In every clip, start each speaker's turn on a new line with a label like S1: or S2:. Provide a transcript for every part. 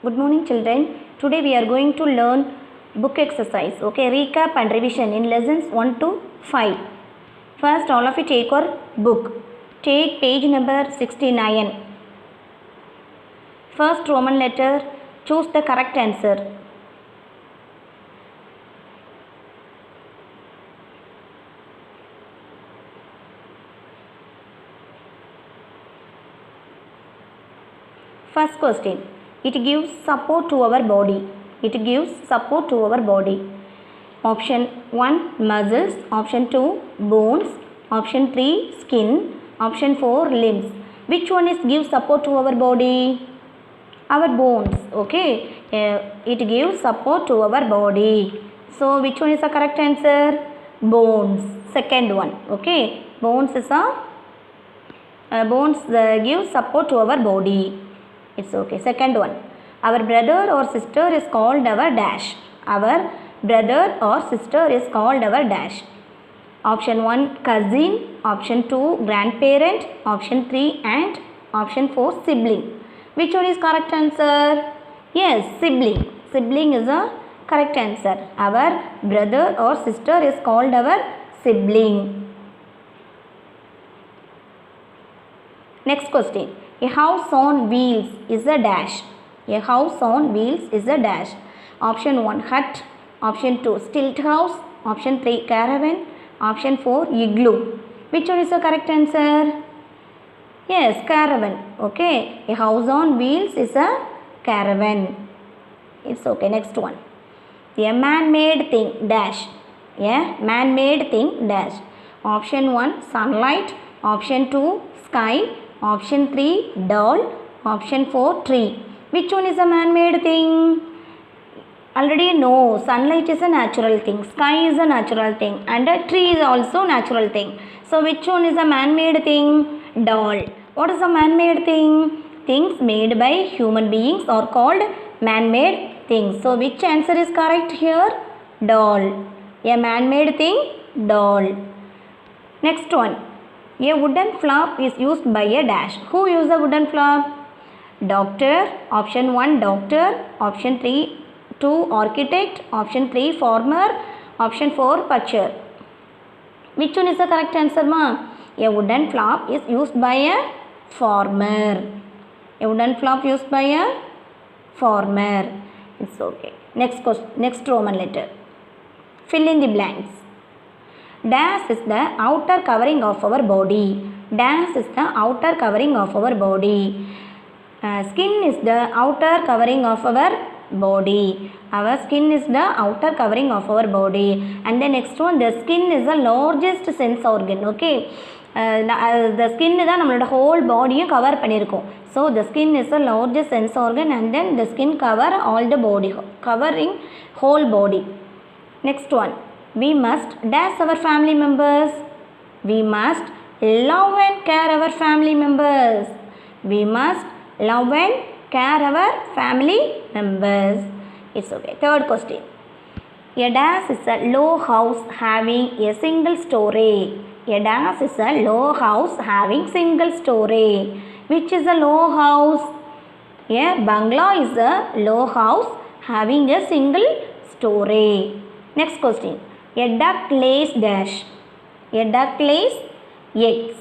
S1: Good morning, children. Today we are going to learn book exercise. Okay, recap and revision in lessons 1 to 5. First, all of you take your book. Take page number 69. First Roman letter. Choose the correct answer. First question. It gives support to our body. It gives support to our body. Option 1 muscles, option 2 bones, option 3 skin, option 4 limbs. Which one is gives support to our body? Our bones. Okay, it gives support to our body. So which one is the correct answer? Bones. Second one. Okay, bones is a bones give support to our body. It's okay. Second one. Our brother or sister is called our dash. Our brother or sister is called our dash. Option 1 cousin, option 2 grandparent, option 3 aunt, option 4 sibling. Which one is correct answer? Yes, sibling. Sibling is a correct answer. Our brother or sister is called our sibling. Next question. A house on wheels is a dash. A house on wheels is a dash. Option 1 hut, option 2 stilt house, option 3 caravan, option 4 igloo. Which one is the correct answer? Yes, caravan. Okay, a house on wheels is a caravan. It's okay. Next one. A man-made thing dash. A man-made thing dash. Option 1 sunlight, option 2 sky, option 3 doll, option 4 tree. Which one is a man-made thing? Already know sunlight is a natural thing, sky is a natural thing, and a tree is also natural thing. So which one is a man-made thing? Doll. What is a man-made thing? Things made by human beings are called man-made things. So which answer is correct here? Doll. A man-made thing? Doll. Next one. A wooden flap is used by a dash. Who used the wooden flap? Doctor. Option 1 doctor, option 2 architect, option 3 farmer, option 4 butcher. Which one is the correct answer, ma? A wooden flap is used by a farmer. A wooden flap used by a farmer. It's okay. Next question, next Roman letter. Fill in the blanks. Dash is the outer covering of our body. Dash is the outer covering of our body. Skin is the outer covering of our body. Our skin is the outer covering of our body. And the next one, the skin is the largest sense organ. Okay, the skin is the whole body cover pannirukkom. So the skin is the largest sense organ, and then the skin cover all the body, covering whole body. Next one. We must dash our family members. We must love and care our family members. We must love and care our family members. It's okay. Third question. A dash is a low house having a single story. A dash is a low house having single story. Which is a low house? A bungalow is a low house having a single story. Next question. A duck lays dash. A duck lays eggs.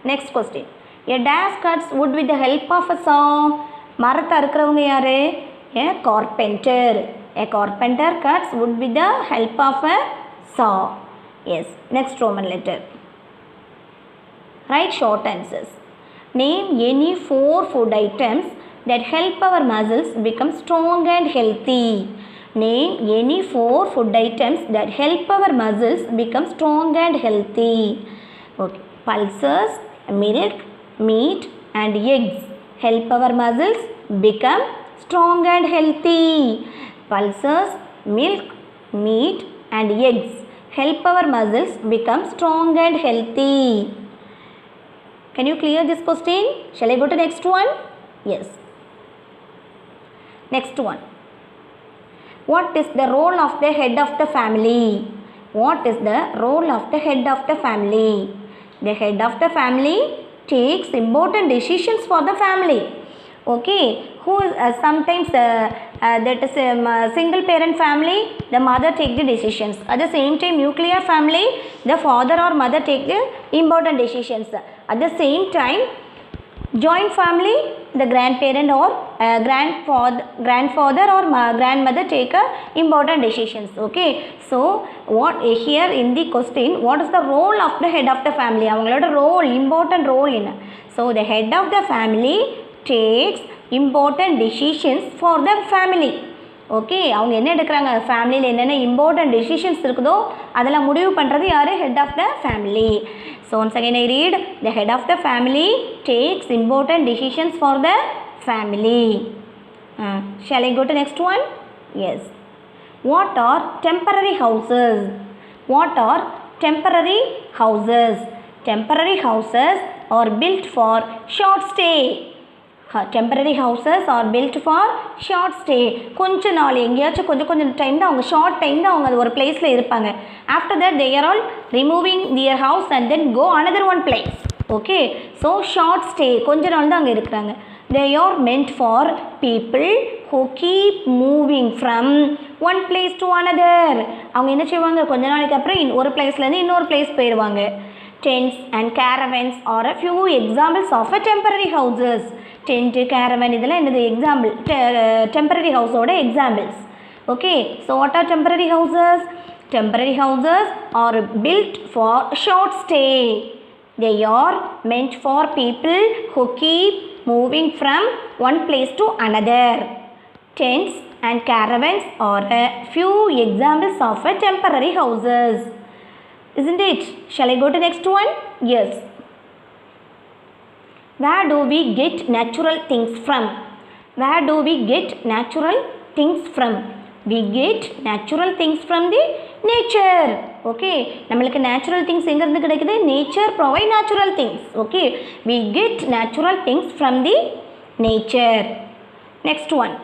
S1: Next question. A dash cuts wood with the help of a saw. மரத்தை அறுக்கிறவங்க யாரு? A carpenter. A carpenter cuts wood with the help of a saw. Yes. Next Roman letter. Write short answers. Name any 4 food items that help our muscles become strong and healthy. Name any 4 food items that help our muscles become strong and healthy. Okay. Pulses, milk, meat and eggs help our muscles become strong and healthy. Pulses, milk, meat and eggs help our muscles become strong and healthy. Can you clear this question? Shall I go to next one? Yes. Next one. What is the role of the head of the family? What is the role of the head of the family? The head of the family takes important decisions for the family. Okay, who sometimes that is single parent family, the mother take the decisions. At the same time nuclear family, the father or mother take the important decisions. At the same time joint family, the grandparent or grandfather or grandmother take important decisions. Okay, so what here in the question, what is the role of the head of the family? அவங்களோட role, important role என்ன? So the head of the family takes important decisions for the family. Okay, அவங்க என்ன எடுக்கிறாங்க, ஃபேமிலியில் என்னென்ன important decisions இருக்குதோ அதெல்லாம் முடிவு பண்ணுறது யார்? Head of the family. So once again I read, the head of the family takes important decisions for the family. Shall I go to next one? Yes. What are temporary houses? What are temporary houses? Temporary houses are built for short stay. Temporary houses are built for short stay. கொஞ்ச நாள் எங்கேயாச்சும் கொஞ்சம் time தான் அவங்க, short time தான் அவங்க அது ஒரு பிளேஸில் இருப்பாங்க. After that they are all removing their house and then go another one place. Okay, so short stay, கொஞ்ச நாள் தான் அங்கே இருக்கிறாங்க. They are meant for people who keep moving from one place to another. அவங்க என்ன செய்வாங்க, கொஞ்ச நாளைக்கு அப்புறம் ஒரு பிளேஸ்லேருந்து இன்னொரு பிளேஸ் போயிடுவாங்க. Tents and caravans are a few examples of a temporary houses. Tent, caravan இதெல்லாம் என்னது example, temporary houseோட examples. Okay, so what are temporary houses? Temporary houses are built for short stay. They are meant for people who keep moving from one place to another. Tents and caravans are a few examples of a temporary houses. Isn't it? Shall I go to next one? Yes. Where do we get natural things from? Where do we get natural things from? We get natural things from the nature. Okay, நம்மளுக்கு natural things எங்க இருந்து கிடைக்குது? Nature provide natural things. Okay, we get natural things from the nature. Next one.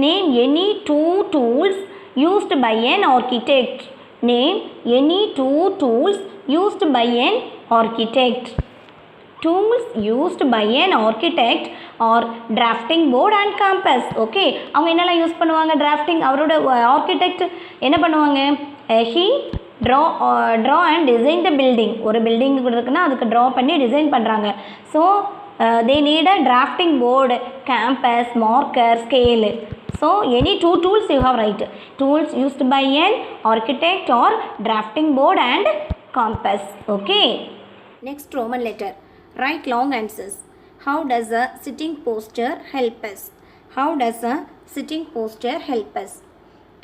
S1: Name any two tools used by an architect. Name any two tools used by an architect. Tools used by an architect are drafting board and compass. Okay, அவங்க என்னெல்லாம் use பண்ணுவாங்க? drafting, அவரோட architect என்ன பண்ணுவாங்க? he draw and design the building. ஒரு building இருக்குன்னா அதுக்கு draw பண்ணி design பண்ணுறாங்க. So they need a drafting board, compass, marker, scale. So any two tools you have right. Tools used by an architect or drafting board and compass. Okay. Next Roman letter. Write long answers. How does a sitting posture help us? How does a sitting posture help us?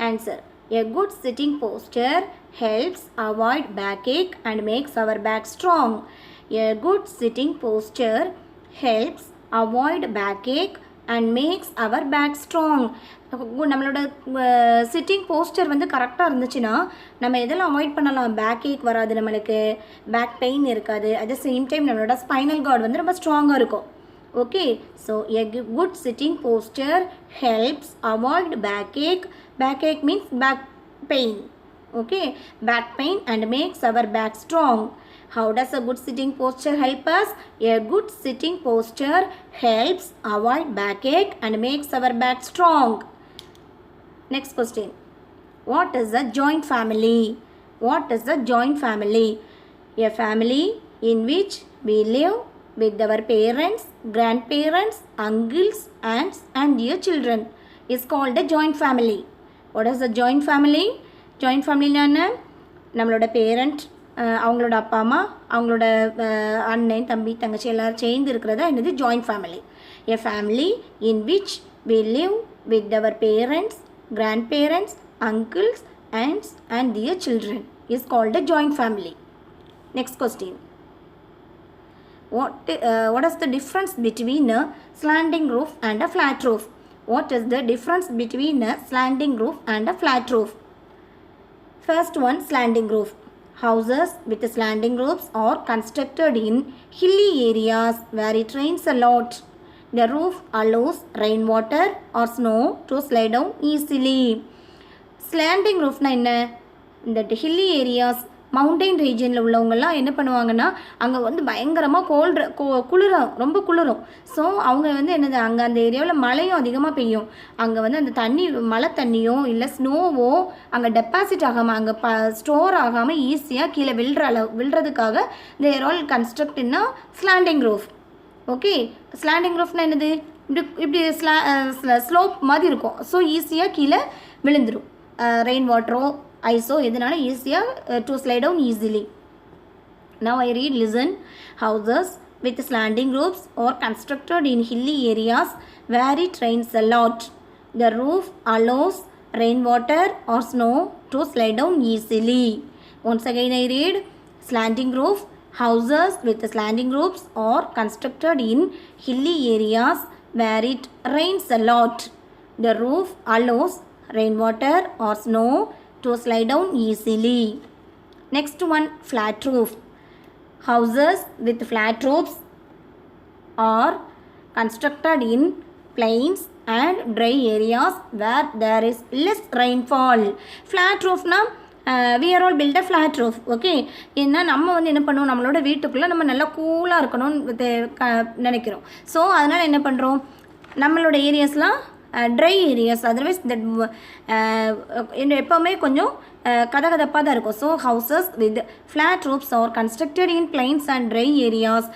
S1: Answer. A good sitting posture helps avoid backache and makes our back strong. A good sitting posture helps avoid backache and makes our back strong. நம்மளோட sitting poster வந்து கரெக்டாக இருந்துச்சுன்னா நம்ம எதெல்லாம் avoid பண்ணலாம்? Back ache வராது, நம்மளுக்கு back pain இருக்காது. அட் த சேம் டைம் நம்மளோட ஸ்பைனல் கார்டு வந்து ரொம்ப ஸ்ட்ராங்காக இருக்கும். Okay, so a good sitting posture helps avoid back ache. Back ache means back pain. Okay, back pain and makes our back strong. How does a good sitting posture help us? A good sitting posture helps avoid backache and makes our back strong. Next question. What is a joint family? What is a joint family? A family in which we live with our parents, grandparents, uncles, aunts and dear children is called a joint family. What is a joint family? Joint family என்ன? நம்மளோட parent, அவங்களோட அப்பா அம்மா, அவங்களோட அண்ணன் தம்பி தங்கச்சி எல்லோரும் சேர்ந்து இருக்கிறதா என்னது joint family. A family in which we live with our parents, grandparents, uncles, aunts and their children is called a joint family. Next question. What is the difference between a slanting roof and a flat roof? What is the difference between a slanting roof and a flat roof? First one, slanting roof. Houses with slanting roofs are constructed in hilly areas where it rains a lot. The roof allows rainwater or snow to slide down easily. Slanting roof na enna? In the hilly areas, mountain ரீஜனில் உள்ளவங்கெல்லாம் என்ன பண்ணுவாங்கன்னா அங்கே வந்து பயங்கரமாக குளிரும், ரொம்ப குளிரும். So அவங்க வந்து என்னது அங்கே அந்த ஏரியாவில் மழையும் அதிகமாக பெய்யும். அங்கே வந்து அந்த தண்ணி மழை தண்ணியோ இல்லை ஸ்னோவோ அங்கே டெபாசிட் ஆகாமல் அங்கே ஸ்டோர் ஆகாமல் ஈஸியாக கீழே விழுறதுக்காக தேர் ஆல் கன்ஸ்ட்ரக்ட் இன் ஸ்லாண்டிங் ரூஃப். ஓகே, ஸ்லாண்டிங் ரூஃப்னா என்னது, இப்படி ஸ்லோப் மாதிரி இருக்கும். ஸோ ஈஸியாக கீழே விழுந்துடும். ரெயின் வாட்டரோ ஐஸோ எதனால ஈஸியாக to slide down easily. Now I read, listen. Houses with slanting roofs are constructed in hilly areas where it rains a lot. The roof allows rainwater or snow to slide down easily. Once again I read, slanting roof. Houses with slanting roofs are constructed in hilly areas where it rains a lot. The roof allows rainwater or snow to slide down easily. Next one, flat roof. Houses with flat roofs are constructed in plains and dry areas where there is less rainfall. Flat roof na we are all build a flat roof. Okay, ஏன்னா நம்ம வந்து என்ன பண்ணுவோம், நம்மளோட வீட்டுக்குள்ளே நம்ம நல்லா கூலாக இருக்கணும்னு நினைக்கிறோம். ஸோ அதனால் என்ன பண்ணுறோம், நம்மளோட ஏரியாஸ்லாம் ட்ரை ஏரியாஸ், அதர்வைஸ் தட் எப்போவுமே கொஞ்சம் கதகதப்பாக தான் இருக்கும். So houses with flat roofs are constructed in plains and dry areas.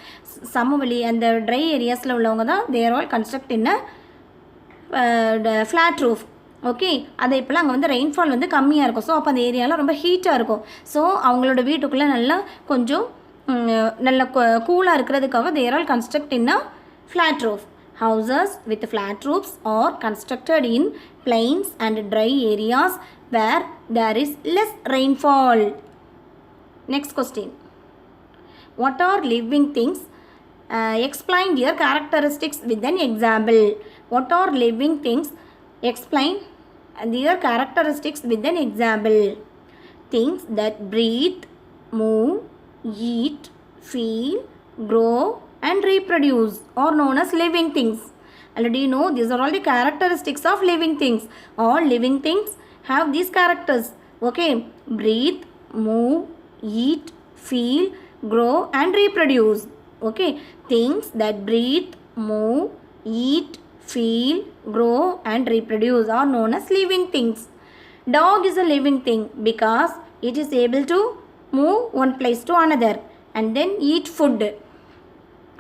S1: சமவெளி அந்த ட்ரை ஏரியாஸில் உள்ளவங்க தான் there all construct in flat roof. Okay, அதை இப்போலாம் அங்கே வந்து ரெயின்ஃபால் வந்து கம்மியாக இருக்கும். ஸோ அப்போ அந்த ஏரியாலாம் ரொம்ப ஹீட்டாக இருக்கும். ஸோ அவங்களோட வீட்டுக்குள்ளே நல்லா கொஞ்சம் நல்ல கூலாக இருக்கிறதுக்காக there all construct in flat roof. Houses with flat roofs are constructed in plains and dry areas where there is less rainfall. Next question. What are living things? Explain their characteristics with an example. What are living things? Explain their characteristics with an example. Things that breathe, move, eat, feel, grow and reproduce are known as living things. Already you know these are all the characteristics of living things. All living things have these characters. Okay, breathe, move, eat, feel, grow and reproduce. Okay, things that breathe, move, eat, feel, grow and reproduce are known as living things. Dog is a living thing because it is able to move one place to another and then eat food.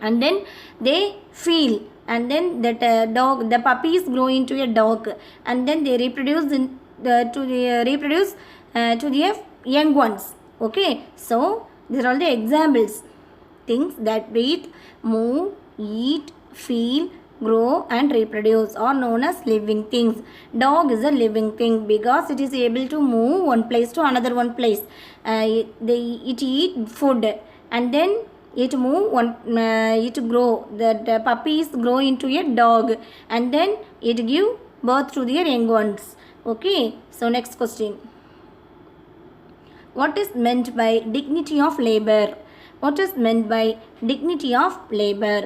S1: And then they feel, and then that the puppies grow into a dog, and then they reproduce to the young ones. Okay, so these are all the examples. Things that breathe, move, eat, feel, grow and reproduce are known as living things. Dog is a living thing because it is able to move one place to another one place. It eat food and then it move it grow. The puppies grow into a dog and then it give birth to their young ones. Okay, so next question. What is meant by dignity of labor? What is meant by dignity of labor?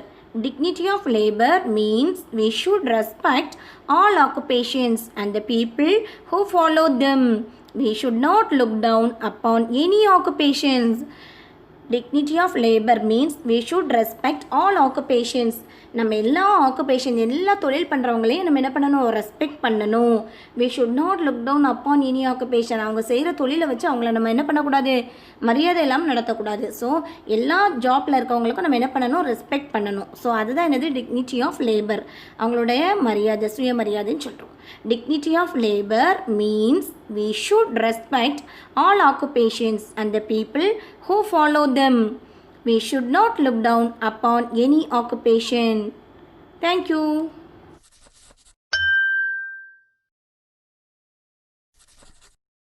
S1: Dignity of labor means we should respect all occupations and the people who follow them. We should not look down upon any occupations. Dignity of labor means we should respect all occupations. நம்ம எல்லா occupation எல்லா தொழில் பண்ணுறவங்களையும் நம்ம என்ன பண்ணணும், respect பண்ணணும். we should not look down upon any occupation. அவங்க செய்கிற தொழிலை வச்சு அவங்கள நம்ம என்ன பண்ணக்கூடாது, மரியாதை இல்லாமல் நடத்தக்கூடாது. ஸோ எல்லா ஜாப்பில் இருக்கவங்களுக்கும் நம்ம என்ன பண்ணணும், ரெஸ்பெக்ட் பண்ணணும். ஸோ அதுதான் என்னது டிக்னிட்டி ஆஃப் லேபர், அவங்களுடைய மரியாதை, சுயமரியாதைன்னு சொல்கிறோம். Dignity of labor means we should respect all occupations and the people who follow them. We should not look down upon any occupation. Thank you.